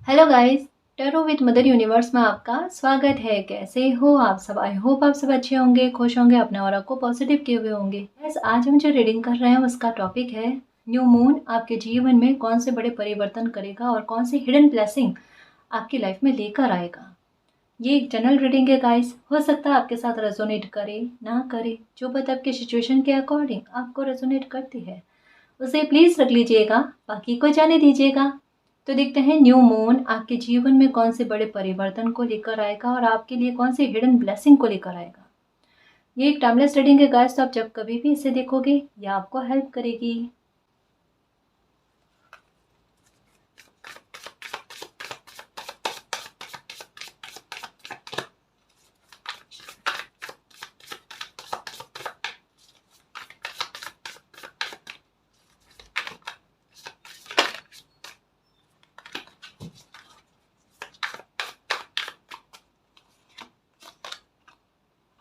Hello guys, tarot with mother universe में आपका स्वागत है। कैसे हो आप सब? आई होप आप सब अच्छे होंगे, खुश होंगे, अपने ऑरा को पॉजिटिव किए हुए होंगे। बस आज हम जो रीडिंग कर रहे हैं उसका टॉपिक है न्यू मून आपके जीवन में कौन से बड़े परिवर्तन करेगा और कौन सी हिडन ब्लेसिंग आपकी लाइफ में लेकर आएगा। ये एक जनरल रीडिंग है गाइस, हो सकता है आपके साथ रेजोनेट करे ना करे, जो बात आपके सिचुएशन के अकॉर्डिंग आपको रेजोनेट करती है उसे प्लीज रख लीजिएगा, बाकी को जाने दीजिएगा। तो देखते हैं न्यू मून आपके जीवन में कौन से बड़े परिवर्तन को लेकर आएगा और आपके लिए कौन सी हिडन ब्लेसिंग को लेकर आएगा। ये एक टाइमलेस रीडिंग है गाइस, तो आप जब कभी भी इसे देखोगे ये आपको हेल्प करेगी।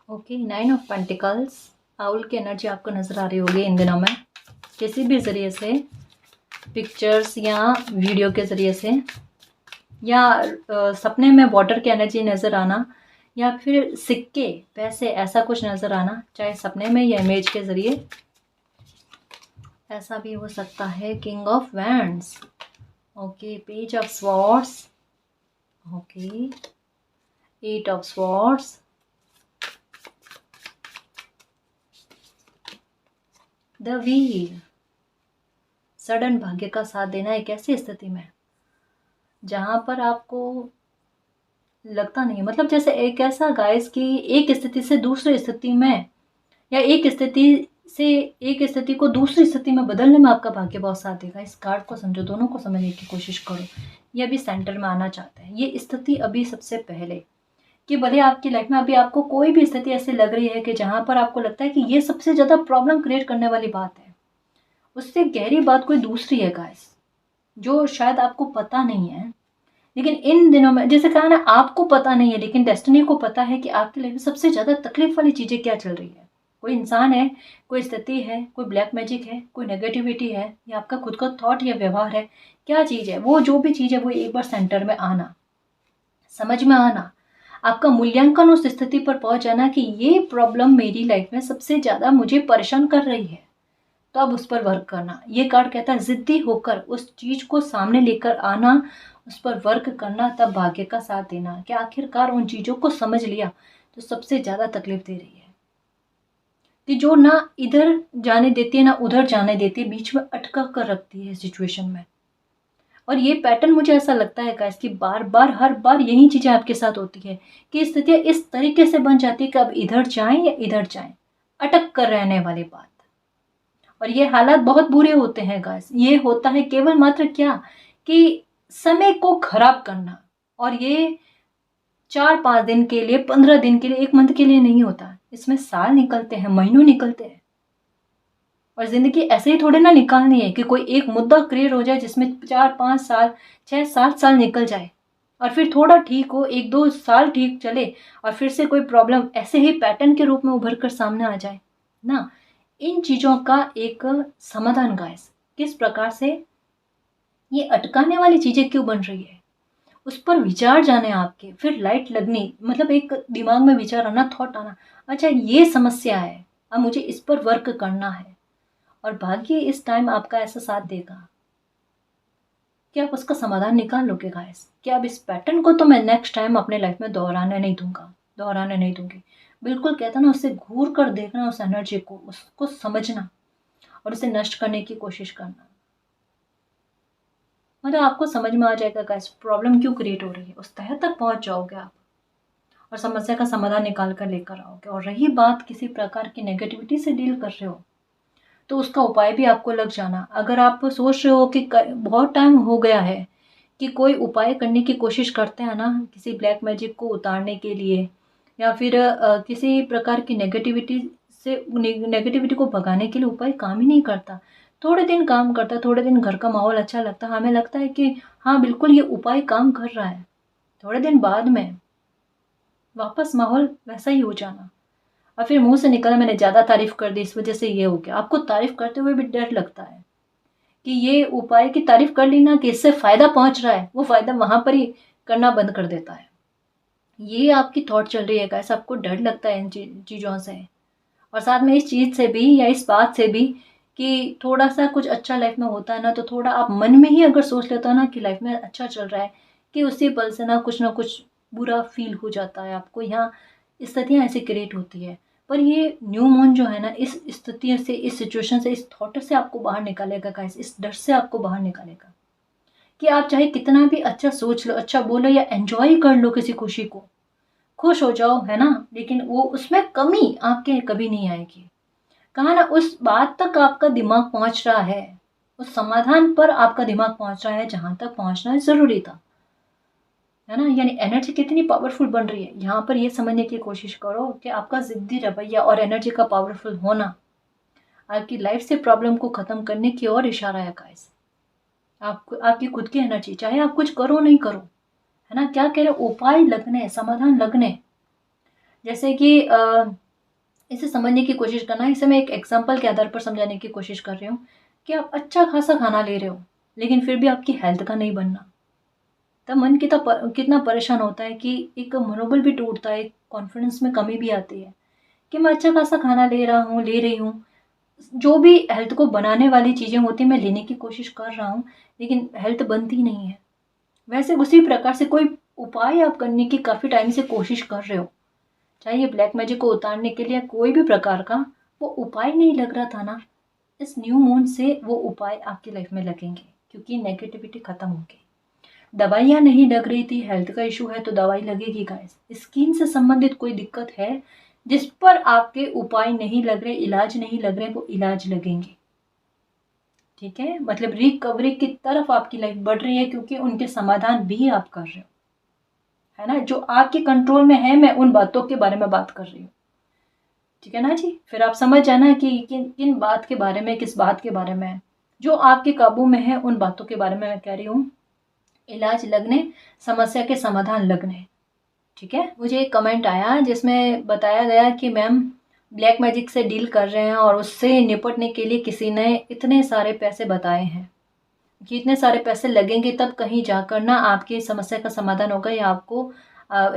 Okay, 9 of pentacles. आउल की एनर्जी आपको नजर आ रही होगी इन दिनों में, किसी भी जरिए से, पिक्चर्स या वीडियो के जरिए से, या सपने में वाटर की एनर्जी नजर आना, या फिर सिक्के पैसे ऐसा कुछ नजर आना, चाहे सपने में या इमेज के जरिए। ऐसा भी हो सकता है। King of wands, okay, page of swords, okay, eight of swords, the wheel. Sudden भाग्य का साथ देना एक ऐसी स्थिति में जहां पर आपको लगता नहीं, मतलब जैसे एक ऐसा गाइस कि एक स्थिति से दूसरी स्थिति में, या एक स्थिति से एक स्थिति को दूसरी स्थिति में बदलने में आपका भाग्य बहुत साथ देगा। इस कार्ड को समझो, दोनों को समझने की कोशिश करो। ये अभी सेंटर में आना चाहते हैं, ये स्थिति अभी सबसे पहले कि भले आपकी लाइफ में अभी आपको कोई भी स्थिति ऐसी लग रही है कि जहां पर आपको लगता है कि ये सबसे ज्यादा प्रॉब्लम क्रिएट करने वाली बात है, उससे गहरी बात कोई दूसरी है गाइस, जो शायद आपको पता नहीं है। लेकिन इन दिनों में जैसे कहा ना, आपको पता नहीं है लेकिन डेस्टिनी को पता है कि आपकी लाइफ में सबसे ज्यादा तकलीफ वाली चीजें क्या चल रही है। कोई इंसान है, कोई स्थिति है, कोई ब्लैक मैजिक है, कोई नेगेटिविटी है, या आपका खुद का थॉट या व्यवहार है। क्या चीज है वो? जो भी चीज है वो एक बार सेंटर में आना, समझ में आना, आपका मूल्यांकन उस स्थिति पर पहुंच जाना कि ये प्रॉब्लम मेरी लाइफ में सबसे ज्यादा मुझे परेशान कर रही है, तो अब उस पर वर्क करना। ये कार्ड कहता है जिद्दी होकर उस चीज को सामने लेकर आना, उस पर वर्क करना, तब भाग्य का साथ देना कि आखिरकार उन चीजों को समझ लिया तो सबसे ज्यादा तकलीफ दे रही है, कि जो ना इधर जाने देती है ना उधर जाने देती है, बीच में अटका कर रखती है सिचुएशन में। और ये पैटर्न मुझे ऐसा लगता है गाइस कि बार बार हर बार यही चीजें आपके साथ होती है कि स्थितियां इस तरीके से बन जाती है कि अब इधर जाएं या इधर जाएं, अटक कर रहने वाली बात। और ये हालात बहुत बुरे होते हैं गाइस, ये होता है केवल मात्र क्या कि समय को खराब करना। और ये 4-5 दिन के लिए, 15 दिन के लिए, 1 मंथ के लिए नहीं होता, इसमें साल निकलते हैं, महीनों निकलते हैं। और जिंदगी ऐसे ही थोड़े ना निकालनी है कि कोई एक मुद्दा क्रिएट हो जाए जिसमें 4-5 साल, 6-7 साल निकल जाए, और फिर थोड़ा ठीक हो, 1-2 साल ठीक चले, और फिर से कोई प्रॉब्लम ऐसे ही पैटर्न के रूप में उभर कर सामने आ जाए ना। इन चीजों का एक समाधान गाइस, किस प्रकार से ये अटकाने वाली चीजें क्यों बन रही है, उस पर विचार जाने आपके, फिर लाइट लगनी, मतलब एक दिमाग में विचार आना, थॉट आना, अच्छा ये समस्या है, अब मुझे इस पर वर्क करना है। और भाग्य इस टाइम आपका ऐसा साथ देगा कि आप उसका समाधान निकाल लोगे गाइस, कि अब इस पैटर्न को तो मैं नेक्स्ट टाइम अपने लाइफ में दोहराने नहीं दूंगा, दोहराने नहीं दूंगी। बिल्कुल कहता ना, उससे घूर कर देखना, उस एनर्जी को, उसको समझना और उसे नष्ट करने की कोशिश करना। मतलब आपको समझ में आ जाएगा गाइस प्रॉब्लम क्यों क्रिएट हो रही है, उस तह तक पहुंच जाओगे आप और समस्या का समाधान निकाल कर लेकर आओगे। और रही बात किसी प्रकार की नेगेटिविटी से डील कर रहे हो, तो उसका उपाय भी आपको लग जाना। अगर आप सोच रहे हो कि बहुत टाइम हो गया है कि कोई उपाय करने की कोशिश करते हैं ना, किसी ब्लैक मैजिक को उतारने के लिए, या फिर किसी प्रकार की नेगेटिविटी से, नेगेटिविटी को भगाने के लिए उपाय काम ही नहीं करता। थोड़े दिन काम करता, थोड़े दिन घर का माहौल अच्छा लगता, हमें लगता है कि हाँ बिल्कुल ये उपाय काम कर रहा है, थोड़े दिन बाद में वापस माहौल वैसा ही हो जाना। और फिर मुंह से निकला मैंने ज्यादा तारीफ कर दी, इस वजह से ये हो गया। आपको तारीफ करते हुए भी डर लगता है कि ये उपाय की तारीफ कर ली ना कि इससे फ़ायदा पहुंच रहा है, वो फ़ायदा वहाँ पर ही करना बंद कर देता है। ये आपकी थॉट चल रही है गाइस, आपको डर लगता है इन चीज़ों से, और साथ में इस चीज़ से भी या इस बात से भी कि थोड़ा-सा कुछ अच्छा लाइफ़ में होता है ना, तो थोड़ा आप मन में ही अगर सोच लेते हो ना कि लाइफ़ में अच्छा चल रहा है, कि उसी पल से ना कुछ बुरा फ़ील हो जाता है आपको, यहाँ स्थितियाँ ऐसी क्रिएट होती है। पर ये न्यू मून जो है ना, इस स्थिति से, इस सिचुएशन से, इस थॉट से आपको बाहर निकालेगा गाइस, इस डर से आपको बाहर निकालेगा कि आप चाहे कितना भी अच्छा सोच लो, अच्छा बोलो या एन्जॉय कर लो किसी खुशी को, खुश हो जाओ, है ना? लेकिन वो उसमें कमी आपके कभी नहीं आएगी। कहा ना, उस बात तक आपका दिमाग पहुँच रहा है, उस समाधान पर आपका दिमाग पहुँच रहा है जहाँ तक पहुँचना ज़रूरी था। है ना? यानी एनर्जी कितनी पावरफुल बन रही है, यहाँ पर ये समझने की कोशिश करो कि आपका ज़िद्दी रवैया और एनर्जी का पावरफुल होना आपकी लाइफ से प्रॉब्लम को ख़त्म करने की ओर इशारा है गाइस। आपको आपकी खुद की एनर्जी, चाहे आप कुछ करो नहीं करो, है ना? क्या कह रहे हो, उपाय लगने, समाधान लगने। जैसे कि इसे समझने की कोशिश करना, इसे मैं एक एग्जांपल के आधार पर समझाने की कोशिश कर रही हूँ कि आप अच्छा खासा खाना ले रहे हो, लेकिन फिर भी आपकी हेल्थ का नहीं बनना। तब मन कितना परेशान होता है कि एक मनोबल भी टूटता है, कॉन्फिडेंस में कमी भी आती है कि मैं अच्छा खासा खाना ले रहा हूँ, ले रही हूँ, जो भी हेल्थ को बनाने वाली चीज़ें होती हैं मैं लेने की कोशिश कर रहा हूँ, लेकिन हेल्थ बनती नहीं है। वैसे उसी प्रकार से कोई उपाय आप करने की काफ़ी टाइम से कोशिश कर रहे हो, चाहे ये ब्लैक मैजिक को उतारने के लिए कोई भी प्रकार का, वो उपाय नहीं लग रहा था ना, इस न्यू मून से वो उपाय आपकी लाइफ में लगेंगे, क्योंकि नेगेटिविटी खत्म होगी। दवाइयाँ नहीं लग रही थी, हेल्थ का इशू है तो दवाई लगेगी गाइस। स्किन से संबंधित कोई दिक्कत है जिस पर आपके उपाय नहीं लग रहे, इलाज नहीं लग रहे, वो इलाज लगेंगे। ठीक है, मतलब रिकवरी की तरफ आपकी लाइफ बढ़ रही है, क्योंकि उनके समाधान भी आप कर रहे हो, है ना? जो आपके कंट्रोल में है, मैं उन बातों के बारे में बात कर रही हूँ। ठीक है ना जी? फिर आप समझ जाना कि किन किन बात के बारे में, किस बात के बारे में है। जो आपके काबू में है, उन बातों के बारे में मैं कह रही हूँ। इलाज लगने, समस्या के समाधान लगने। ठीक है? मुझे एक कमेंट आया जिसमें बताया गया कि मैम, ब्लैक मैजिक से डील कर रहे हैं और उससे निपटने के लिए किसी ने इतने सारे पैसे बताए हैं कि इतने सारे पैसे लगेंगे तब कहीं जाकर ना आपकी समस्या का समाधान होगा, या आपको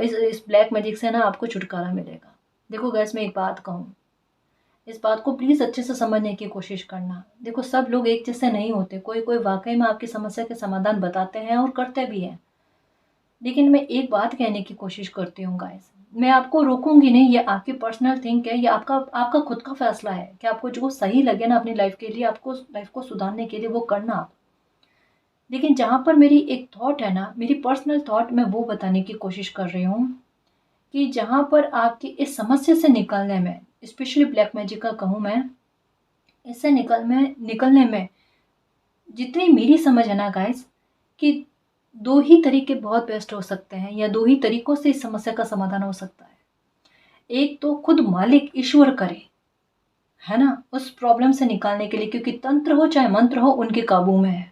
इस ब्लैक मैजिक से ना आपको छुटकारा मिलेगा। देखो गैस, मैं एक बात कहूँ, इस बात को प्लीज़ अच्छे से समझने की कोशिश करना। देखो, सब लोग एक जैसे नहीं होते, कोई कोई वाकई में आपकी समस्या के समाधान बताते हैं और करते भी हैं। लेकिन मैं एक बात कहने की कोशिश करती हूँ गाइस, मैं आपको रोकूंगी नहीं, ये आपकी पर्सनल थिंक है, ये आपका आपका खुद का फैसला है कि आपको जो सही लगे ना अपनी लाइफ के लिए, आपको लाइफ को सुधारने के लिए वो करना आप। लेकिन जहाँ पर मेरी एक थॉट है ना, मेरी पर्सनल थॉट, मैं वो बताने की कोशिश कर रही हूँ कि जहाँ पर आपकी इस समस्या से निकलने में, स्पेशली ब्लैक मैजिक का कहूँ मैं, इससे निकलने में जितनी मेरी समझ है ना गाइस, कि दो ही तरीके बहुत बेस्ट हो सकते हैं, या दो ही तरीकों से इस समस्या का समाधान हो सकता है। एक तो खुद मालिक ईश्वर करे, है ना, उस प्रॉब्लम से निकालने के लिए, क्योंकि तंत्र हो चाहे मंत्र हो, उनके काबू में है,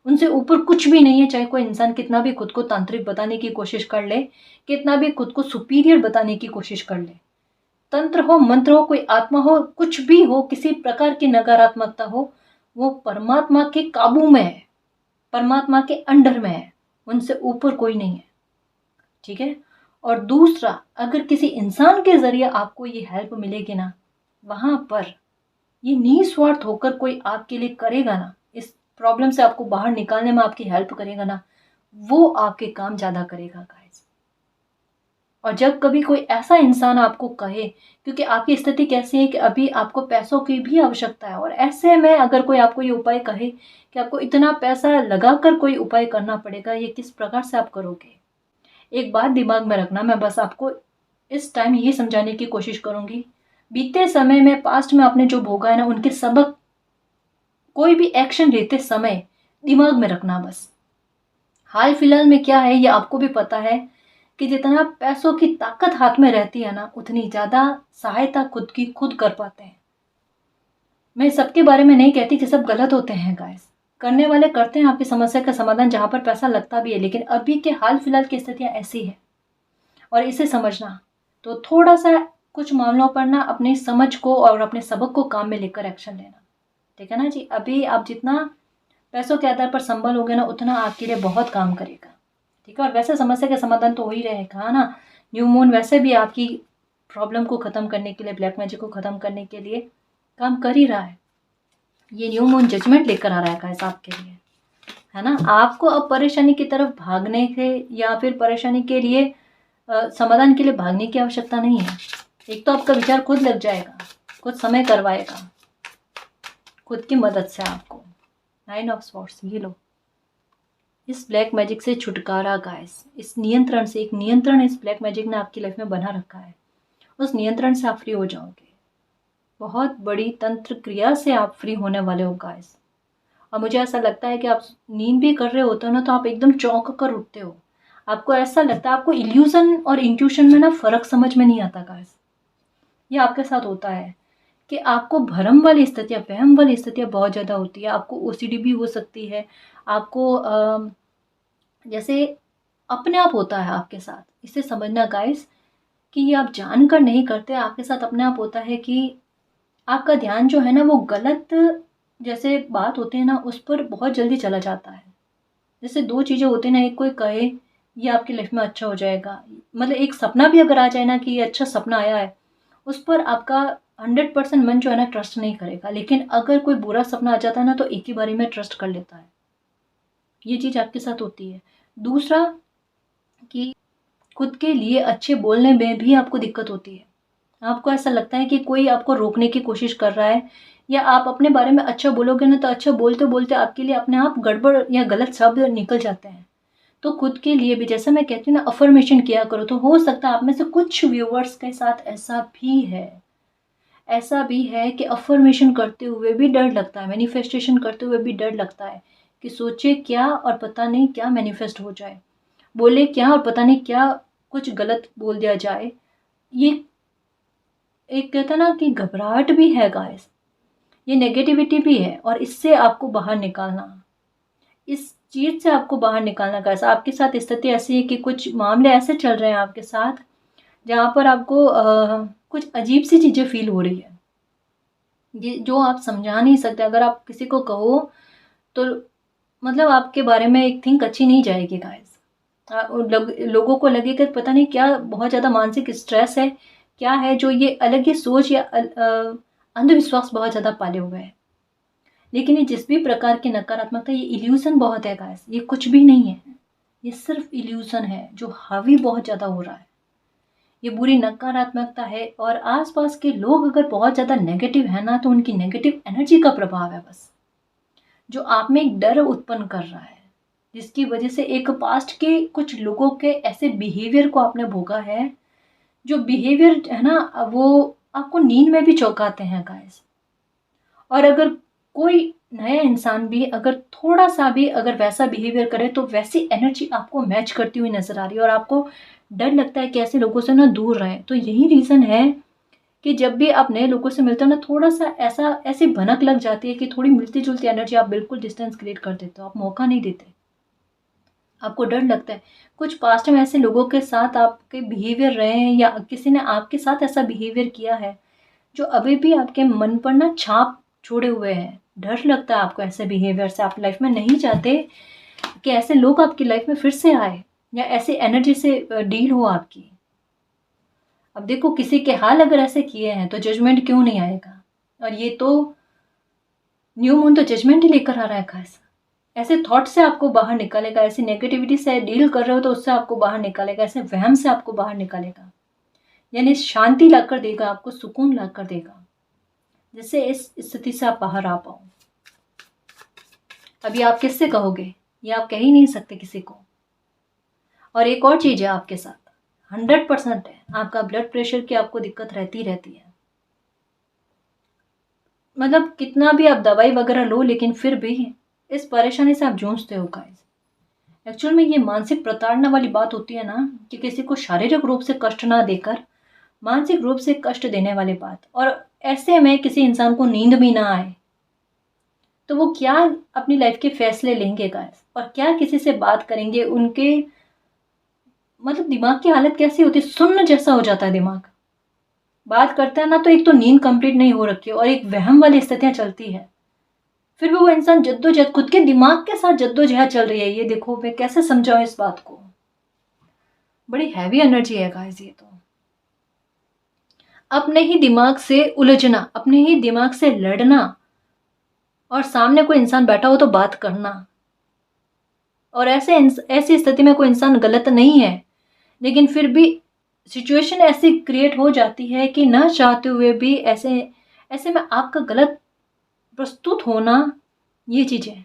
उनसे ऊपर कुछ भी नहीं है। चाहे कोई इंसान कितना भी खुद को तांत्रिक बताने की कोशिश कर ले, कितना भी खुद को सुपीरियर बताने की कोशिश कर ले, तंत्र हो, मंत्र हो, कोई आत्मा हो, कुछ भी हो, किसी प्रकार की नकारात्मकता हो, वो परमात्मा के काबू में है, परमात्मा के अंडर में है, उनसे ऊपर कोई नहीं है। ठीक है? और दूसरा, अगर किसी इंसान के ज़रिए आपको ये हेल्प मिलेगी ना, वहाँ पर ये निस्वार्थ होकर कोई आपके लिए करेगा ना, इस प्रॉब्लम से आपको बाहर निकालने में आपकी हेल्प करेगा ना, वो आपके काम ज़्यादा करेगा गाइस। और जब कभी कोई ऐसा इंसान आपको कहे, क्योंकि आपकी स्थिति कैसी है कि अभी आपको पैसों की भी आवश्यकता है, और ऐसे में अगर कोई आपको ये उपाय कहे कि आपको इतना पैसा लगाकर कोई उपाय करना पड़ेगा, ये किस प्रकार से आप करोगे? एक बात दिमाग में रखना, मैं बस आपको इस टाइम ये समझाने की कोशिश करूंगी, बीते समय में, पास्ट में आपने जो भोगा है ना, उनके सबक कोई भी एक्शन लेते समय दिमाग में रखना बस। हाल फिलहाल में क्या है ये आपको भी पता है कि जितना पैसों की ताकत हाथ में रहती है ना, उतनी ज्यादा सहायता खुद की खुद कर पाते हैं। मैं सबके बारे में नहीं कहती कि सब गलत होते हैं गाइस, करने वाले करते हैं आपकी समस्या का समाधान जहां पर पैसा लगता भी है, लेकिन अभी के हाल फिलहाल की स्थितियां ऐसी है, और इसे समझना, तो थोड़ा सा कुछ मामलों पर ना अपनी समझ को और अपने सबक को काम में लेकर एक्शन लेना। ठीक है ना जी? अभी आप जितना पैसों के आधार पर संभलोगे ना, उतना आपके लिए बहुत काम करेगा। ठीक है, और वैसे समस्या का समाधान तो हो ही रहेगा ना। न्यू मून वैसे भी आपकी प्रॉब्लम को ख़त्म करने के लिए, ब्लैक मैजिक को ख़त्म करने के लिए काम कर ही रहा है। ये न्यू मून जजमेंट लेकर आ रहा है गाइस आपके लिए, है ना। आपको अब परेशानी की तरफ भागने के या फिर परेशानी के लिए समाधान के लिए भागने की आवश्यकता नहीं है। एक तो आपका विचार खुद लग जाएगा, खुद समय करवाएगा, खुद की मदद से आपको। 9 ऑफ स्वॉर्ड्स, ये लो, इस ब्लैक मैजिक से छुटकारा गाइस, इस नियंत्रण से, एक नियंत्रण इस ब्लैक मैजिक ने आपकी लाइफ में बना रखा है, उस नियंत्रण से आप फ्री हो जाओगे। बहुत बड़ी तंत्र क्रिया से आप फ्री होने वाले हो गाइस। और मुझे ऐसा लगता है कि आप नींद भी कर रहे होते हो ना, तो आप एकदम चौंक कर उठते हो। आपको ऐसा लगता है, आपको इल्यूजन और इंट्यूशन में ना फ़र्क समझ में नहीं आता गाइस। ये आपके साथ होता है कि आपको भ्रम वाली स्थितियाँ, वहम वाली स्थितियाँ बहुत ज़्यादा होती है। आपको ओसीडी भी हो सकती है, आपको जैसे अपने आप होता है आपके साथ। इसे समझना गाइस कि ये आप जानकर नहीं करते, आपके साथ अपने आप होता है कि आपका ध्यान जो है ना, वो गलत जैसे बात होती है ना, उस पर बहुत जल्दी चला जाता है। जैसे दो चीज़ें होती हैं ना, एक कोई कहे ये आपकी लाइफ में अच्छा हो जाएगा, मतलब एक सपना भी अगर आ जाए ना कि ये अच्छा सपना आया है, उस पर आपका 100% मन जो है ना ट्रस्ट नहीं करेगा। लेकिन अगर कोई बुरा सपना आ जाता है ना, तो एक ही बारी में ट्रस्ट कर लेता है। ये चीज़ आपके साथ होती है। दूसरा कि खुद के लिए अच्छे बोलने में भी आपको दिक्कत होती है। आपको ऐसा लगता है कि कोई आपको रोकने की कोशिश कर रहा है, या आप अपने बारे में अच्छा बोलोगे ना, तो अच्छा बोलते बोलते आपके लिए अपने आप गड़बड़ या गलत शब्द निकल जाते हैं। तो खुद के लिए भी, जैसे मैं कहती हूँ ना, अफर्मेशन किया करो। तो हो सकता है आप में से कुछ व्यूवर्स के साथ ऐसा भी है कि अफर्मेशन करते हुए भी डर लगता है, मैनिफेस्टेशन करते हुए भी डर लगता है कि सोचे क्या और पता नहीं क्या मैनिफेस्ट हो जाए, बोले क्या और पता नहीं क्या कुछ गलत बोल दिया जाए। ये एक कहता ना कि घबराहट भी है गाइस, ये नेगेटिविटी भी है, और इससे आपको बाहर निकालना, इस चीज़ से आपको बाहर निकालना गाइस। आपके साथ स्थिति ऐसी है कि कुछ मामले ऐसे चल रहे हैं आपके साथ जहाँ पर आपको कुछ अजीब सी चीज़ें फील हो रही है, ये जो आप समझा नहीं सकते। अगर आप किसी को कहो तो मतलब आपके बारे में एक थिंक अच्छी नहीं जाएगी गाइस। लोगों को लगेगा पता नहीं क्या बहुत ज़्यादा मानसिक स्ट्रेस है, क्या है जो ये अलग ही सोच या अंधविश्वास बहुत ज़्यादा पाले हुए हैं। लेकिन ये जिस भी प्रकार की नकारात्मकता, ये इल्यूजन बहुत है गाइस, ये कुछ भी नहीं है, ये सिर्फ इल्यूजन है जो हावी बहुत ज़्यादा हो रहा है। ये बुरी नकारात्मकता है, और आसपास के लोग अगर बहुत ज़्यादा नेगेटिव है ना, तो उनकी नेगेटिव एनर्जी का प्रभाव है बस, जो आप में एक डर उत्पन्न कर रहा है, जिसकी वजह से एक पास्ट के कुछ लोगों के ऐसे बिहेवियर को आपने भोगा है, जो बिहेवियर है ना, वो आपको नींद में भी चौंकाते हैं गाइस। और अगर कोई नया इंसान भी अगर थोड़ा सा भी अगर वैसा बिहेवियर करे, तो वैसी एनर्जी आपको मैच करती हुई नजर आ रही है, और आपको डर लगता है कि ऐसे लोगों से ना दूर रहें। तो यही रीज़न है कि जब भी आप नए लोगों से मिलते हो ना, थोड़ा सा ऐसी भनक लग जाती है कि थोड़ी मिलती जुलती एनर्जी, आप बिल्कुल डिस्टेंस क्रिएट कर देते हो, आप मौका नहीं देते, आपको डर लगता है। कुछ पास्ट में ऐसे लोगों के साथ आपके बिहेवियर रहे हैं, या किसी ने आपके साथ ऐसा बिहेवियर किया है जो अभी भी आपके मन पर ना छाप छोड़े हुए हैं। डर लगता है आपको ऐसे बिहेवियर से, आप लाइफ में नहीं चाहते कि ऐसे लोग आपकी लाइफ में फिर से आए, या ऐसे एनर्जी से डील हो आपकी। अब देखो, किसी के हाल अगर ऐसे किए हैं तो जजमेंट क्यों नहीं आएगा। और ये तो न्यू मून तो जजमेंट ही लेकर आ रहा है खास। ऐसे थॉट से आपको बाहर निकालेगा, ऐसी नेगेटिविटी से डील कर रहे हो तो उससे आपको बाहर निकालेगा, ऐसे वहम से आपको बाहर निकालेगा, यानी शांति लाकर देगा, आपको सुकून लाकर देगा, जिससे इस स्थिति से आप बाहर आ पाओ। अभी आप किससे कहोगे, ये आप कह ही नहीं सकते किसी को। और एक और चीज़ है आपके साथ, 100% है, आपका ब्लड प्रेशर की आपको दिक्कत रहती है। मतलब कितना भी आप दवाई वगैरह लो, लेकिन फिर भी इस परेशानी से आप जूझते हो गाइस। एक्चुअल में ये मानसिक प्रताड़ना वाली बात होती है ना, कि किसी को शारीरिक रूप से कष्ट ना देकर मानसिक रूप से कष्ट देने वाली बात। और ऐसे में किसी इंसान को नींद भी ना आए, तो वो क्या अपनी लाइफ के फैसले लेंगे गाइस, और क्या किसी से बात करेंगे। उनके मतलब दिमाग की हालत कैसी होती है, सुन्न जैसा हो जाता है दिमाग। बात करते हैं ना, तो एक तो नींद कंप्लीट नहीं हो रखी है, और एक वहम वाली स्थितियां चलती है। फिर भी वो इंसान जद्दोजहद, खुद के दिमाग के साथ जद्दोजहद चल रही है। ये देखो मैं कैसे समझाऊं इस बात को, बड़ी हैवी एनर्जी है गाइस ये तो। अपने ही दिमाग से उलझना, अपने ही दिमाग से लड़ना, और सामने कोई इंसान बैठा हो तो बात करना। और ऐसी स्थिति में कोई इंसान गलत नहीं है, लेकिन फिर भी सिचुएशन ऐसी क्रिएट हो जाती है कि ना चाहते हुए भी ऐसे ऐसे में आपका गलत प्रस्तुत होना, ये चीज़ें,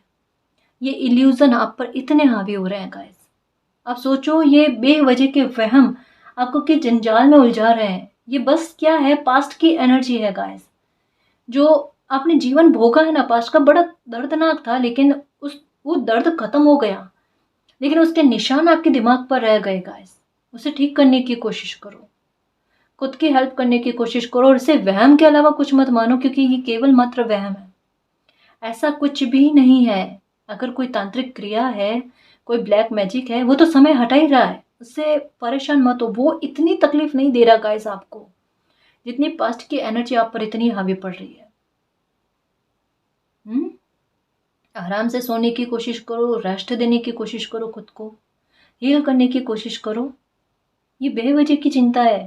ये इल्यूज़न आप पर इतने हावी हो रहे हैं गाइस। आप सोचो, ये बेवजह के वहम आपको किस जंजाल में उलझा रहे हैं। ये बस क्या है, पास्ट की एनर्जी है गाइस। जो आपने जीवन भोगा है ना पास्ट का, बड़ा दर्दनाक था, लेकिन वो दर्द खत्म हो गया, लेकिन उसके निशान आपके दिमाग पर रह गए गाइस। उसे ठीक करने की कोशिश करो, खुद की हेल्प करने की कोशिश करो, और इसे वहम के अलावा कुछ मत मानो, क्योंकि ये केवल मात्र वहम है, ऐसा कुछ भी नहीं है। अगर कोई तांत्रिक क्रिया है, कोई ब्लैक मैजिक है, वो तो समय हटा ही रहा है, उससे परेशान मत हो। वो इतनी तकलीफ नहीं दे रहा गाइस आपको, जितनी पास्ट की एनर्जी आप पर इतनी हावी पड़ रही है। आराम से सोने की कोशिश करो, रेस्ट देने की कोशिश करो, खुद को हील करने की कोशिश करो। ये बेवजह की चिंता है।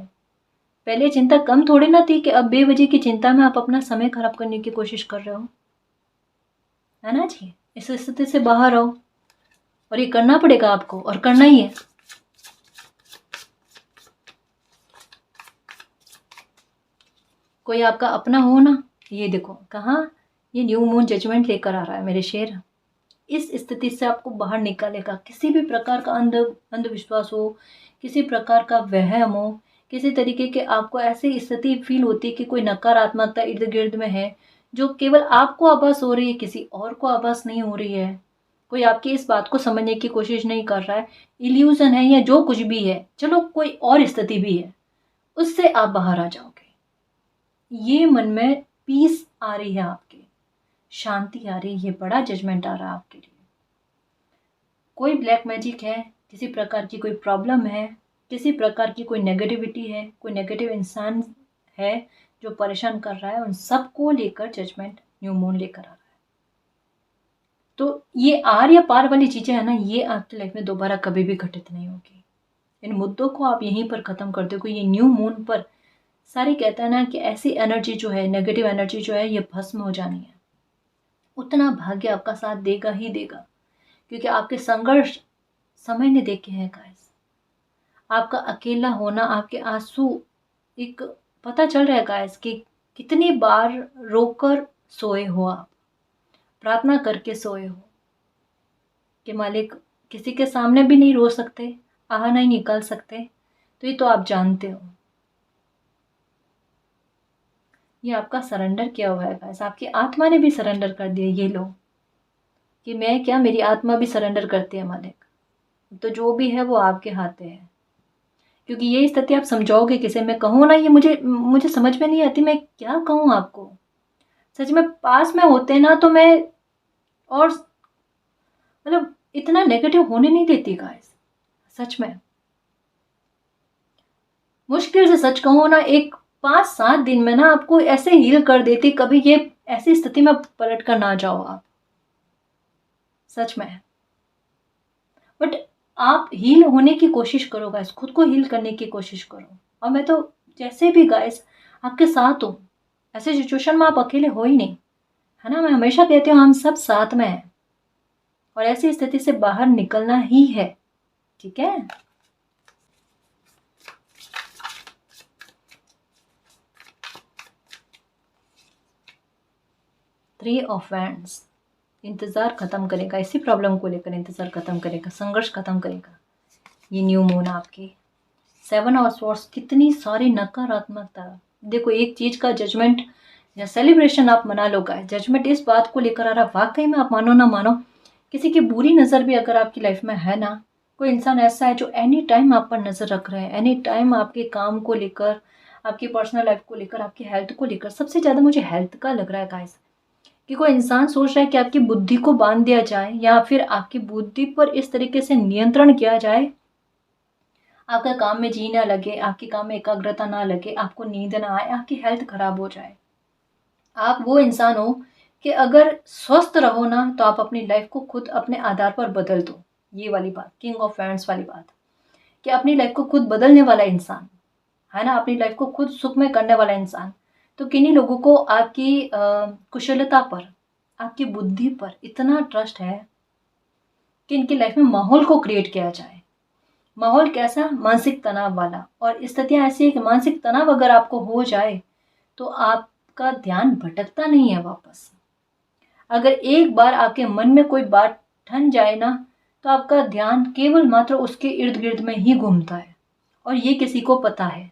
पहले चिंता कम थोड़ी ना थी कि अब बेवजह की चिंता में आप अपना समय खराब करने की कोशिश कर रहे हो, है ना जी। इस स्थिति से बाहर आओ, और ये करना पड़ेगा आपको, और करना ही है। कोई आपका अपना हो ना, ये देखो कहाँ, ये न्यू मून जजमेंट लेकर आ रहा है मेरे शेर। इस स्थिति से आपको बाहर निकालेगा। किसी भी प्रकार का अंधविश्वास हो, किसी प्रकार का वहम हो, किसी तरीके के आपको ऐसी स्थिति फील होती है कि कोई नकारात्मकता इर्द गिर्द में है, जो केवल आपको आभास हो रही है, किसी और को आभास नहीं हो रही है। कोई आपकी इस बात को समझने की कोशिश नहीं कर रहा है, इल्यूजन है या जो कुछ भी है, चलो कोई और स्थिति भी है, उससे आप बाहर आ जाओगे। ये मन में पीस आ रही है आपके, शांति आ रही है, बड़ा जजमेंट आ रहा है आपके लिए। कोई ब्लैक मैजिक है, किसी प्रकार की कोई प्रॉब्लम है, किसी प्रकार की कोई नेगेटिविटी है, कोई नेगेटिव इंसान है जो परेशान कर रहा है, उन सबको लेकर जजमेंट न्यू मून लेकर आ रहा है। तो ये आर या पार वाली चीज़ें है ना, ये आपकी लाइफ में दोबारा कभी भी घटित नहीं होगी। इन मुद्दों को आप यहीं पर ख़त्म कर दोगे। ये न्यू मून पर सारे कहते हैं ना कि ऐसी एनर्जी जो है, नेगेटिव एनर्जी जो है, ये भस्म हो जानी है। उतना भाग्य आपका साथ देगा ही देगा, क्योंकि आपके संघर्ष समय ने देखे हैं गाइस। आपका अकेला होना, आपके आंसू, एक पता चल रहा है गाइस कि कितनी बार रोकर सोए हो आप, प्रार्थना करके सोए हो कि मालिक, किसी के सामने भी नहीं रो सकते, आह नहीं निकाल सकते, तो ये तो आप जानते हो। ये आपका सरेंडर किया हुआ है गाइस, आपकी आत्मा ने भी सरेंडर कर दिया। ये लो कि मैं क्या, मेरी आत्मा भी सरेंडर करती है मालिक, तो जो भी है वो आपके हाथ में है। क्योंकि ये स्थिति आप समझाओगे किसे, मैं कहूँ ना, ये मुझे मुझे समझ में नहीं आती, मैं क्या कहूँ आपको। सच में पास में होते ना तो मैं, और मतलब इतना नेगेटिव होने नहीं देती गाइस। सच में मुश्किल से सच कहूँ ना, एक 5-7 दिन में ना आपको ऐसे हील कर देती, कभी ये ऐसी स्थिति में पलट कर ना जाओ आप, सच में। बट आप हील होने की कोशिश करो गाइस, खुद को हील करने की कोशिश करो। और मैं तो जैसे भी गाइस आपके साथ हूँ, ऐसे सिचुएशन में आप अकेले हो ही नहीं, है ना। मैं हमेशा कहती हूँ हम सब साथ में हैं, और ऐसी स्थिति से बाहर निकलना ही है, ठीक है। थ्री ऑफ वैंड्स, इंतज़ार ख़त्म करेगा, इसी प्रॉब्लम को लेकर इंतज़ार ख़त्म करेगा, संघर्ष ख़त्म करेगा ये न्यू मून आपकी। 7 ऑफ स्वॉर्ड्स, कितनी सारी नकारात्मकता। देखो एक चीज़ का जजमेंट या सेलिब्रेशन आप मना लो गाइस, जजमेंट इस बात को लेकर आ रहा, वाकई में आप मानो ना मानो, किसी की बुरी नज़र भी अगर आपकी लाइफ में है ना, कोई इंसान ऐसा है जो एनी टाइम आप पर नज़र रख रहे हैं, एनी टाइम आपके काम को लेकर, आपकी पर्सनल लाइफ को लेकर, आपकी हेल्थ को लेकर। सबसे ज़्यादा मुझे हेल्थ का लग रहा है गाइस, कि कोई इंसान सोच रहा है कि आपकी बुद्धि को बांध दिया जाए, या फिर आपकी बुद्धि पर इस तरीके से नियंत्रण किया जाए, आपका काम में जी ना लगे, आपके काम में एकाग्रता ना लगे, आपको नींद ना आए, आपकी हेल्थ खराब हो जाए। आप वो इंसान हो कि अगर स्वस्थ रहो ना तो आप अपनी लाइफ को खुद अपने आधार पर बदल दो। ये वाली बात, किंग ऑफ फ्रेंड्स वाली बात, कि अपनी लाइफ को खुद बदलने वाला इंसान है ना, अपनी लाइफ को खुद सुखमय करने वाला इंसान। तो किन्हीं लोगों को आपकी कुशलता पर, आपकी बुद्धि पर इतना ट्रस्ट है कि इनकी लाइफ में माहौल को क्रिएट किया जाए। माहौल कैसा? मानसिक तनाव वाला। और स्थितियां ऐसी है कि मानसिक तनाव अगर आपको हो जाए तो आपका ध्यान भटकता नहीं है वापस। अगर एक बार आपके मन में कोई बात ठन जाए ना तो आपका ध्यान केवल मात्र उसके इर्द गिर्द में ही घूमता है, और ये किसी को पता है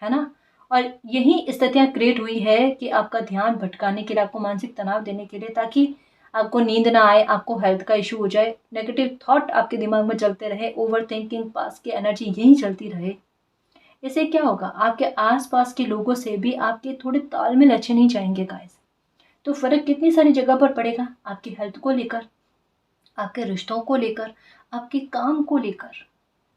ना। और यही स्थितियां क्रिएट हुई है कि आपका ध्यान भटकाने के लिए, आपको मानसिक तनाव देने के लिए, ताकि आपको नींद ना आए, आपको हेल्थ का इशू हो जाए, नेगेटिव थॉट आपके दिमाग में चलते रहे, ओवर थिंकिंग, पास की एनर्जी यही चलती रहे। इससे क्या होगा? आपके आसपास के लोगों से भी आपके थोड़े तालमेल अच्छे नहीं जाएंगे गाइस। तो फर्क कितनी सारी जगह पर पड़ेगा, आपकी हेल्थ को लेकर, आपके रिश्तों को लेकर, आपके काम को लेकर।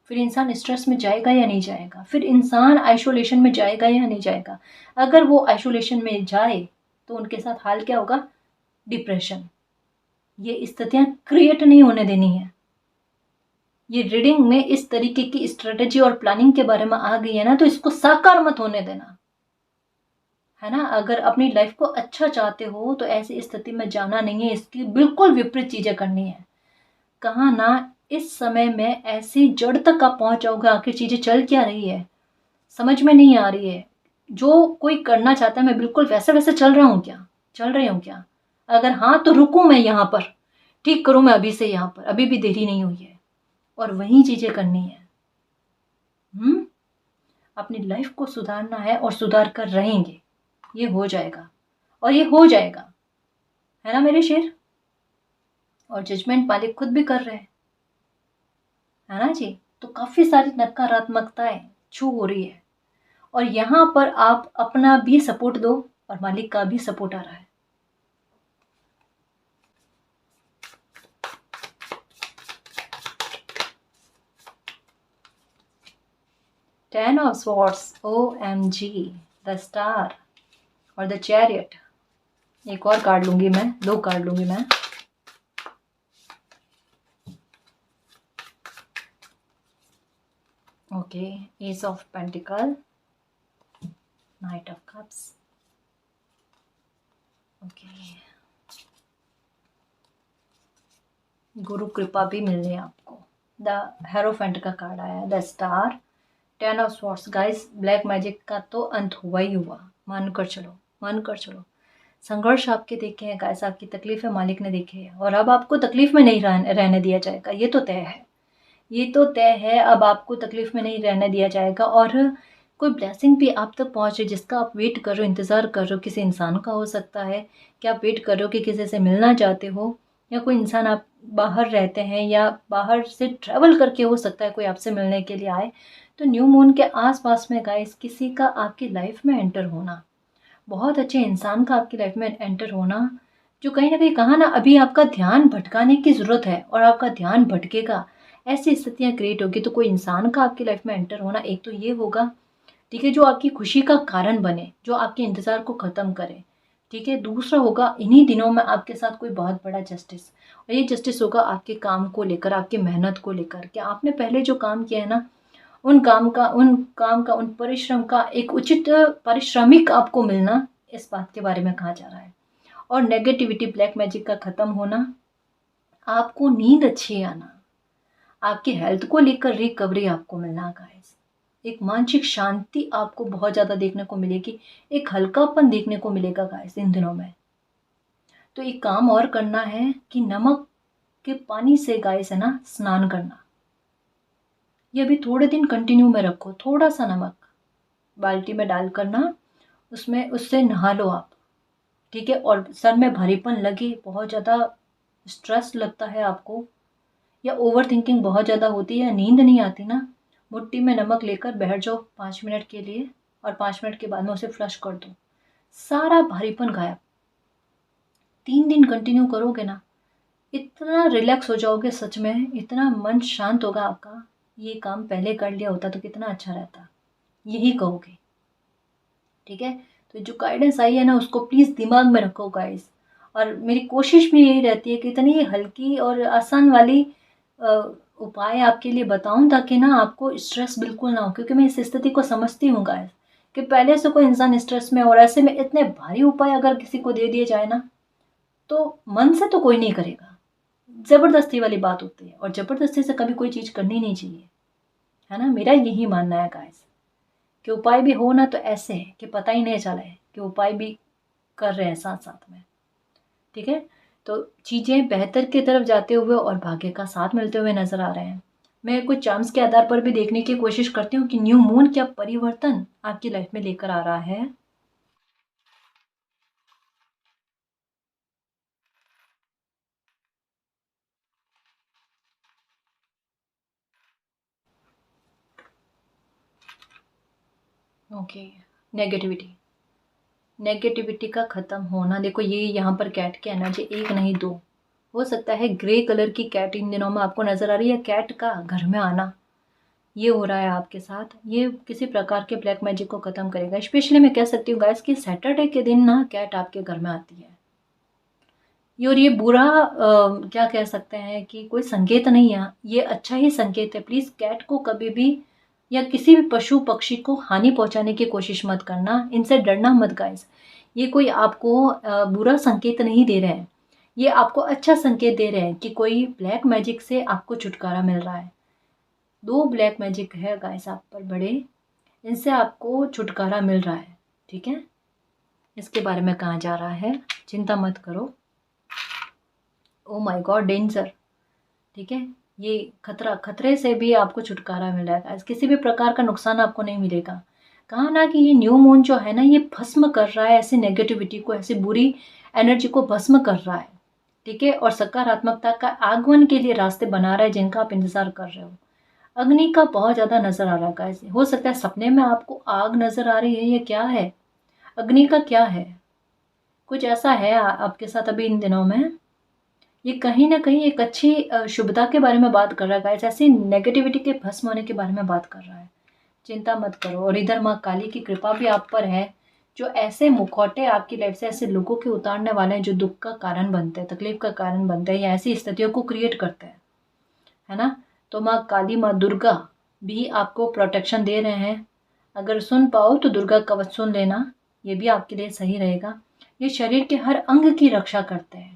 फिर इंसान स्ट्रेस में जाएगा या नहीं जाएगा, फिर इंसान आइसोलेशन में जाएगा या नहीं जाएगा। अगर वो आइसोलेशन में जाए तो उनके साथ हाल क्या होगा? डिप्रेशन। ये स्थितियां क्रिएट नहीं होने देनी है। ये रीडिंग में इस तरीके की स्ट्रेटेजी और प्लानिंग के बारे में आ गई है ना, तो इसको साकार मत होने देना, है ना। अगर अपनी लाइफ को अच्छा चाहते हो तो ऐसी स्थिति में जाना नहीं है, इसकी बिल्कुल विपरीत चीजें करनी है। कहा ना, इस समय में ऐसी जड़ तक आप पहुंच जाओगे, आखिर चीजें चल क्या रही है समझ में नहीं आ रही है। जो कोई करना चाहता है, मैं बिल्कुल वैसे वैसे चल रहा हूँ क्या, चल रही हूँ क्या? अगर हाँ तो रुकूं मैं यहाँ पर, ठीक करूं मैं अभी से यहाँ पर, अभी भी देरी नहीं हुई है, और वही चीजें करनी है। अपनी लाइफ को सुधारना है और सुधार कर रहेंगे, ये हो जाएगा, और ये हो जाएगा, है ना मेरे शेर। और जजमेंट मालिक खुद भी कर रहे हैं, है ना जी। तो काफी सारी नकारात्मकताएं छू हो रही है, और यहाँ पर आप अपना भी सपोर्ट दो और मालिक का भी सपोर्ट आ रहा है। Ten of swords, OMG, the star और द चैरियट। एक और कार्ड लूंगी मैं, 2 कार्ड लूंगी मैं। Okay, S of pentacle, night of cups. Okay, गुरु कृपा भी मिलनी है आपको। द हेरोफेंट का कार्ड आया, the star, 10 of swords. Guys, black magic का तो अंत हुआ ही हुआ, मान कर चलो, मान कर चलो। संघर्ष आपके देखे हैं गाइस, आपकी तकलीफें मालिक ने देखी है, और अब आपको तकलीफ में नहीं रहने दिया जाएगा, ये तो तय है, ये तो तय है। अब आपको तकलीफ में नहीं रहने दिया जाएगा, और कोई ब्लेसिंग भी आप तक पहुंचे जिसका आप वेट कर रहे हो, इंतज़ार कर रहे हो। किसी इंसान का हो सकता है कि आप वेट कर रहे हो कि किसी से मिलना चाहते हो, या कोई इंसान, आप बाहर रहते हैं या बाहर से ट्रैवल करके हो सकता है कोई आपसे मिलने के लिए आए। तो न्यू मून के आसपास में गाइस किसी का आपकी लाइफ में एंटर होना, बहुत अच्छे इंसान का आपकी लाइफ में एंटर होना, जो कहीं ना कहीं, कहा ना, अभी आपका ध्यान भटकाने की ज़रूरत है और आपका ध्यान भटकेगा, ऐसी स्थितियां क्रिएट होगी। तो कोई इंसान का आपकी लाइफ में एंटर होना, एक तो ये होगा, ठीक है, जो आपकी खुशी का कारण बने, जो आपके इंतज़ार को ख़त्म करे, ठीक है। दूसरा होगा, इन्हीं दिनों में आपके साथ कोई बहुत बड़ा जस्टिस, और ये जस्टिस होगा आपके काम को लेकर, आपकी मेहनत को लेकर, कि आपने पहले जो काम किया है ना, उन परिश्रम का एक उचित पारिश्रमिक आपको मिलना, इस बात के बारे में कहा जा रहा है। और नेगेटिविटी, ब्लैक मैजिक का ख़त्म होना, आपको नींद अच्छी आना, आपकी हेल्थ को लेकर रिकवरी आपको मिलना गाइस, एक मानसिक शांति आपको बहुत ज़्यादा देखने को मिलेगी, एक हल्कापन देखने को मिलेगा गाइस इन दिनों में। तो एक काम और करना है कि नमक के पानी से गाइस, है ना, स्नान करना। ये अभी थोड़े दिन कंटिन्यू में रखो, थोड़ा सा नमक बाल्टी में डाल कर ना, उसमें उससे नहा लो आप, ठीक है। और सर में भारीपन लगे, बहुत ज़्यादा स्ट्रेस लगता है आपको, या ओवर थिंकिंग बहुत ज़्यादा होती है, नींद नहीं आती ना, मुट्ठी में नमक लेकर बैठ जाओ 5 मिनट के लिए, और 5 मिनट के बाद में उसे फ्लश कर दो, सारा भारीपन गायब। 3 दिन कंटिन्यू करोगे ना, इतना रिलैक्स हो जाओगे, सच में इतना मन शांत होगा आपका। ये काम पहले कर लिया होता तो कितना अच्छा रहता, यही कहोगे, ठीक है। तो जो गाइडेंस आई है ना, उसको प्लीज़ दिमाग में रखो गाइस, और मेरी कोशिश भी यही रहती है कि इतनी हल्की और आसान वाली उपाय आपके लिए बताऊं ताकि ना आपको स्ट्रेस बिल्कुल ना हो, क्योंकि मैं इस स्थिति को समझती हूँ गाइस कि पहले से कोई इंसान स्ट्रेस में और ऐसे में इतने भारी उपाय अगर किसी को दे दिए जाए ना तो मन से तो कोई नहीं करेगा। ज़बरदस्ती वाली बात होती है और ज़बरदस्ती से कभी कोई चीज़ करनी नहीं चाहिए, है ना। मेरा यही मानना है गाइस कि उपाय भी हो ना तो ऐसे है कि पता ही नहीं चला है कि उपाय भी कर रहे हैं साथ साथ में, ठीक है। तो चीज़ें बेहतर की तरफ जाते हुए और भाग्य का साथ मिलते हुए नजर आ रहे हैं। मैं कुछ चार्म्स के आधार पर भी देखने की कोशिश करती हूँ कि न्यू मून क्या परिवर्तन आपकी लाइफ में लेकर आ रहा है। ओके, नेगेटिविटी, नेगेटिविटी का ख़त्म होना। देखो ये यहाँ पर कैट की एनर्जी एक नहीं दो, हो सकता है ग्रे कलर की कैट इन दिनों में आपको नज़र आ रही है। कैट का घर में आना ये हो रहा है आपके साथ, ये किसी प्रकार के ब्लैक मैजिक को ख़त्म करेगा। स्पेशली मैं कह सकती हूँ गाइस कि सैटरडे के दिन ना कैट आपके घर में आती है। ये और ये बुरा क्या कह सकते हैं कि कोई संकेत नहीं है, ये अच्छा ही संकेत है। प्लीज़ कैट को कभी भी या किसी भी पशु पक्षी को हानि पहुंचाने की कोशिश मत करना, इनसे डरना मत गाइस। ये कोई आपको बुरा संकेत नहीं दे रहे हैं, ये आपको अच्छा संकेत दे रहे हैं कि कोई ब्लैक मैजिक से आपको छुटकारा मिल रहा है। दो ब्लैक मैजिक है गाइस आप पर बड़े, इनसे आपको छुटकारा मिल रहा है, ठीक है। इसके बारे में कहा जा रहा है, चिंता मत करो। ओ माय गॉड, डेंजर, ठीक है। ये खतरा, खतरे से भी आपको छुटकारा मिल रहा है, किसी भी प्रकार का नुकसान आपको नहीं मिलेगा। कहा ना कि ये न्यू मून जो है ना ये भस्म कर रहा है ऐसी नेगेटिविटी को, ऐसी बुरी एनर्जी को भस्म कर रहा है, ठीक है। और सकारात्मकता का आगमन के लिए रास्ते बना रहा है जिनका आप इंतजार कर रहे हो। अग्नि का बहुत ज्यादा नजर आ रहा है गाइस। हो सकता है सपने में आपको आग नजर आ रही है, ये क्या है, अग्नि का क्या है, कुछ ऐसा है आपके साथ अभी इन दिनों में। ये कहीं न कहीं एक अच्छी शुभता के बारे में बात कर रहा है गाइस, ऐसी नेगेटिविटी के भस्म होने के बारे में बात कर रहा है। चिंता मत करो। और इधर माँ काली की कृपा भी आप पर है, जो ऐसे मुखौटे आपकी लाइफ से ऐसे लोगों के उतारने वाले हैं जो दुख का कारण बनते हैं, तकलीफ का कारण बनते हैं या ऐसी स्थितियों को क्रिएट करते हैं, है ना। तो माँ काली, माँ दुर्गा भी आपको प्रोटेक्शन दे रहे हैं। अगर सुन पाओ तो दुर्गा कवच सुन लेना, ये भी आपके लिए सही रहेगा। ये शरीर के हर अंग की रक्षा करते हैं,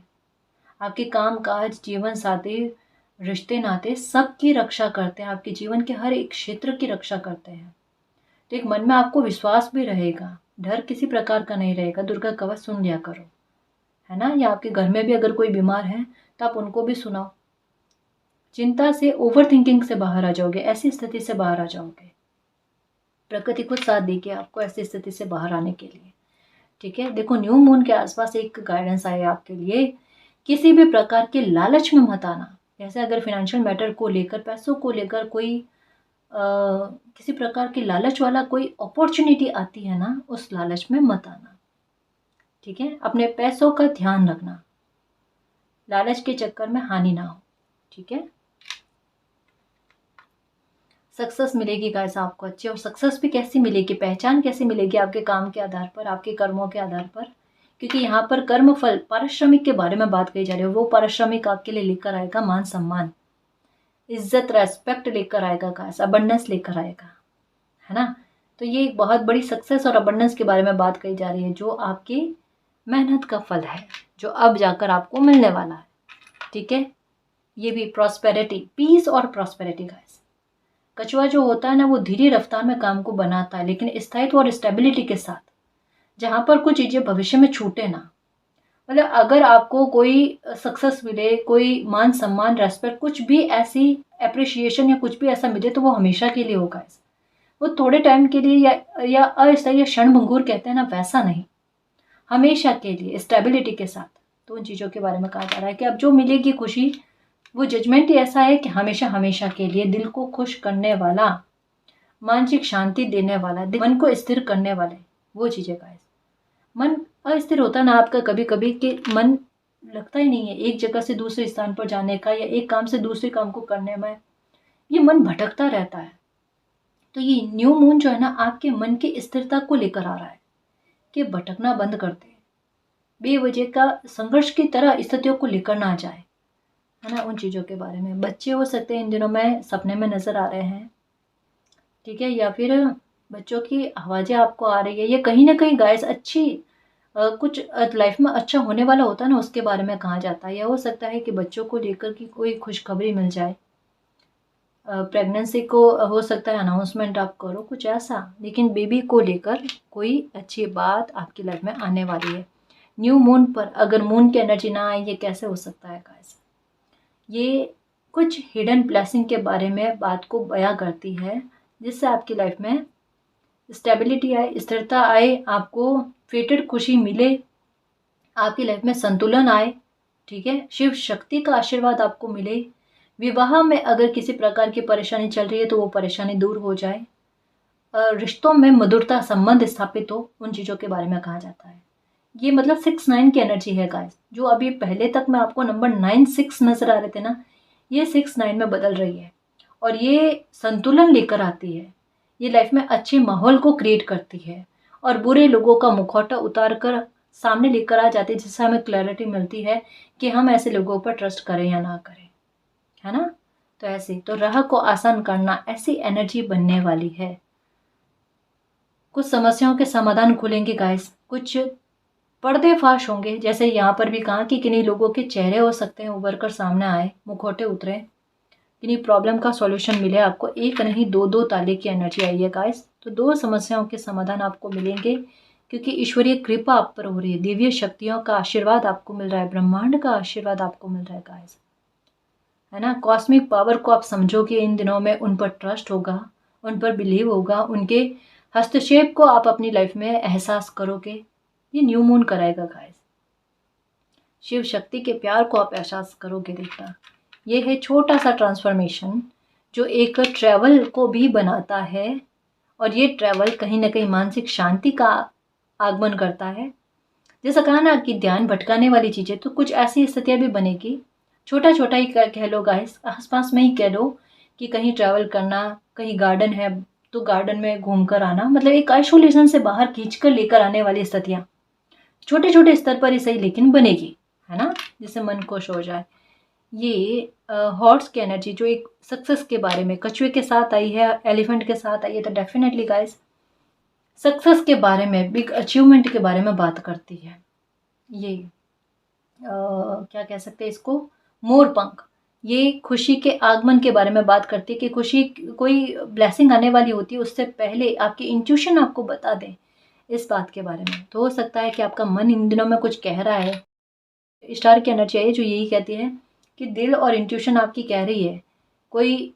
आपके काम काज, जीवन साथी, रिश्ते नाते सब की रक्षा करते हैं, आपके जीवन के हर एक क्षेत्र की रक्षा करते हैं। तो एक मन में आपको विश्वास भी रहेगा, डर किसी प्रकार का नहीं रहेगा। दुर्गा कवच सुन लिया करो, है ना। या आपके घर में भी अगर कोई बीमार है तो आप उनको भी सुनाओ। चिंता से, ओवर थिंकिंग से बाहर आ जाओगे, ऐसी स्थिति से बाहर आ जाओगे। प्रकृति खुद साथ देगी आपको ऐसी स्थिति से बाहर आने के लिए, ठीक है। देखो न्यू मून के आसपास एक गाइडेंस आए आपके लिए, किसी भी प्रकार के लालच में मत आना। जैसे अगर फाइनेंशियल मैटर को लेकर, पैसों को लेकर कोई किसी प्रकार की लालच वाला कोई अपॉर्चुनिटी आती है ना, उस लालच में मत आना, ठीक है। अपने पैसों का ध्यान रखना, लालच के चक्कर में हानि ना हो, ठीक है। सक्सेस मिलेगी गाइस आपको अच्छी, और सक्सेस भी कैसी मिलेगी, पहचान कैसी मिलेगी, आपके काम के आधार पर, आपके कर्मों के आधार पर। क्योंकि यहाँ पर कर्म फल, पारिश्रमिक के बारे में बात कही जा रही है। वो पारिश्रमिक आपके लिए लेकर आएगा मान सम्मान, इज्जत, रेस्पेक्ट लेकर आएगा गाइस, अबंडेंस लेकर आएगा, है ना। तो ये एक बहुत बड़ी सक्सेस और अबंडेंस के बारे में बात कही जा रही है, जो आपकी मेहनत का फल है, जो अब जाकर आपको मिलने वाला है, ठीक है। ये भी प्रॉस्पेरिटी, पीस और प्रॉस्पेरिटी गाइस। कछुआ जो होता है ना वो धीरे रफ्तार में काम को बनाता है, लेकिन स्थायित्व और स्टेबिलिटी के साथ, जहां पर कुछ चीजें भविष्य में छूटे ना। मतलब अगर आपको कोई सक्सेस मिले, कोई मान सम्मान, रेस्पेक्ट, कुछ भी ऐसी अप्रिशिएशन या कुछ भी ऐसा मिले तो वो हमेशा के लिए होगा। वो थोड़े टाइम के लिए या अस्थायी या क्षण भंगुर कहते हैं ना, वैसा नहीं, हमेशा के लिए स्टेबिलिटी के साथ। तो उन चीज़ों के बारे में कहा जा रहा है कि अब जो मिलेगी खुशी, वो जजमेंट ही ऐसा है कि हमेशा हमेशा के लिए, दिल को खुश करने वाला, मानसिक शांति देने वाला, मन को स्थिर करने वाले वो चीज़ें गाइस। मन अस्थिर होता है ना आपका कभी कभी, कि मन लगता ही नहीं है एक जगह से दूसरे स्थान पर जाने का, या एक काम से दूसरे काम को करने में, ये मन भटकता रहता है। तो ये न्यू मून जो है ना आपके मन की स्थिरता को लेकर आ रहा है कि भटकना बंद कर दे, बेवजह का संघर्ष की तरह स्थितियों को लेकर ना जाए, है ना। उन चीज़ों के बारे में बच्चे हो सकते हैं इन दिनों में सपने में नज़र आ रहे हैं, ठीक है, या फिर बच्चों की आवाज़ें आपको आ रही है, ये कहीं ना कहीं गाइस अच्छी कुछ लाइफ में अच्छा होने वाला होता है ना, उसके बारे में कहा जाता है। या हो सकता है कि बच्चों को लेकर की कोई खुशखबरी मिल जाए, प्रेगनेंसी को हो सकता है अनाउंसमेंट आप करो कुछ ऐसा, लेकिन बेबी को लेकर कोई अच्छी बात आपकी लाइफ में आने वाली है। न्यू मून पर अगर मून की एनर्जी ना आए, ये कैसे हो सकता है गाइस? ये कुछ हिडन ब्लेसिंग के बारे में बात को बयां करती है, जिससे आपकी लाइफ में स्टेबिलिटी आए, स्थिरता आए, आपको फेटेड खुशी मिले, आपकी लाइफ में संतुलन आए, ठीक है, शिव शक्ति का आशीर्वाद आपको मिले। विवाह में अगर किसी प्रकार की परेशानी चल रही है तो वो परेशानी दूर हो जाए, रिश्तों में मधुरता संबंध स्थापित हो, उन चीज़ों के बारे में कहा जाता है। ये मतलब 6-9 की एनर्जी है गाइस, जो अभी पहले तक मैं आपको नंबर 9-6 नजर आ रहे थे ना, ये 6-9 में बदल रही है और ये संतुलन लेकर आती है। ये लाइफ में अच्छे माहौल को क्रिएट करती है और बुरे लोगों का मुखौटा उतार कर सामने लेकर आ जाती है, जिससे हमें क्लैरिटी मिलती है कि हम ऐसे लोगों पर ट्रस्ट करें या ना करें, है ना। तो ऐसे तो राह को आसान करना, ऐसी एनर्जी बनने वाली है। कुछ समस्याओं के समाधान खुलेंगे गाइस, कुछ पर्दे फाश होंगे, जैसे यहाँ पर भी कहा कि किन्हीं लोगों के चेहरे हो सकते हैं उभर कर सामने आए, मुखौटे उतरे, किन्हीं प्रॉब्लम का सॉल्यूशन मिले आपको। एक नहीं दो दो ताले की एनर्जी आई है गाइस, तो 2 समस्याओं के समाधान आपको मिलेंगे, क्योंकि ईश्वरीय कृपा आप पर हो रही है, दिव्य शक्तियों का आशीर्वाद आपको मिल रहा है, ब्रह्मांड का आशीर्वाद आपको मिल रहा है गाइस, है ना। कॉस्मिक पावर को आप समझोगे इन दिनों में, उन पर ट्रस्ट होगा, उन पर बिलीव होगा, उनके हस्तक्षेप को आप अपनी लाइफ में एहसास करोगे। ये न्यू मून कराएगा गाइस, शिव शक्ति के प्यार को आप एहसास करोगे। देखना, ये है छोटा सा ट्रांसफॉर्मेशन जो एक ट्रैवल को भी बनाता है, और ये ट्रैवल कहीं ना कहीं मानसिक शांति का आगमन करता है। जैसा कहा ना कि ध्यान भटकाने वाली चीज़ें, तो कुछ ऐसी स्थितियाँ भी बनेगी, छोटा छोटा ही कह लो गाइस, आसपास में ही कह लो कि कहीं ट्रैवल करना, कहीं गार्डन है तो गार्डन में घूम कर आना, मतलब एक आइसोलेशन से बाहर खींच कर लेकर आने वाली स्थितियाँ छोटे छोटे स्तर पर ही सही लेकिन बनेगी, है ना, जिससे मन खुश हो जाए। ये हॉर्स की एनर्जी जो एक सक्सेस के बारे में कछुए के साथ आई है, एलिफेंट के साथ आई है, तो डेफिनेटली गाइस सक्सेस के बारे में, बिग अचीवमेंट के बारे में बात करती है। ये क्या कह सकते हैं इसको, मोर पंख, ये खुशी के आगमन के बारे में बात करती है कि खुशी, कोई ब्लेसिंग आने वाली होती है, उससे पहले आपकी इंट्यूशन आपको बता दे इस बात के बारे में। तो हो सकता है कि आपका मन इन दिनों में कुछ कह रहा है, स्टार की एनर्जी है जो यही कहती है कि दिल और इंट्यूशन आपकी कह रही है कोई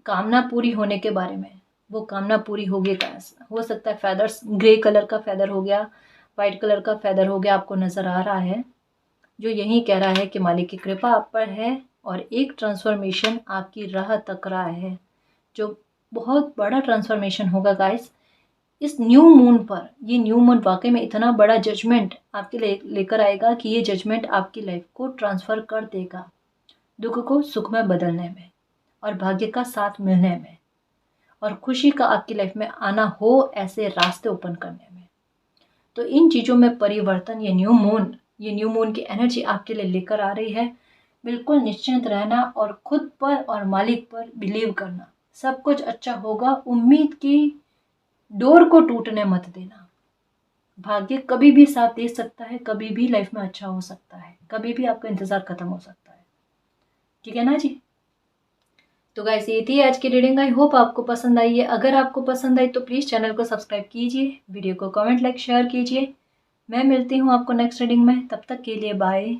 कामना पूरी होने के बारे में, वो कामना पूरी होगी गाइस। हो सकता है फेदर्स, ग्रे कलर का फेदर हो गया, वाइट कलर का फेदर हो गया, आपको नज़र आ रहा है, जो यही कह रहा है कि मालिक की कृपा आप पर है और एक ट्रांसफॉर्मेशन आपकी राह तक रहा है, जो बहुत बड़ा ट्रांसफॉर्मेशन होगा गाइस इस न्यू मून पर। ये न्यू मून वाकई में इतना बड़ा जजमेंट आपके लेकर आएगा कि ये जजमेंट आपकी लाइफ को ट्रांसफ़र कर देगा, दुख को सुख में बदलने में और भाग्य का साथ मिलने में और खुशी का आपकी लाइफ में आना हो, ऐसे रास्ते ओपन करने में। तो इन चीज़ों में परिवर्तन ये न्यू मून की एनर्जी आपके लिए लेकर आ रही है। बिल्कुल निश्चिंत रहना और खुद पर और मालिक पर बिलीव करना, सब कुछ अच्छा होगा। उम्मीद की डोर को टूटने मत देना। भाग्य कभी भी साथ दे सकता है, कभी भी लाइफ में अच्छा हो सकता है, कभी भी आपका इंतज़ार खत्म हो सकता है, ठीक है ना जी। तो गाइस ये थी आज की रीडिंग, आई होप आपको पसंद आई है। अगर आपको पसंद आई तो प्लीज़ चैनल को सब्सक्राइब कीजिए, वीडियो को कमेंट लाइक शेयर कीजिए। मैं मिलती हूँ आपको नेक्स्ट रीडिंग में, तब तक के लिए बाय।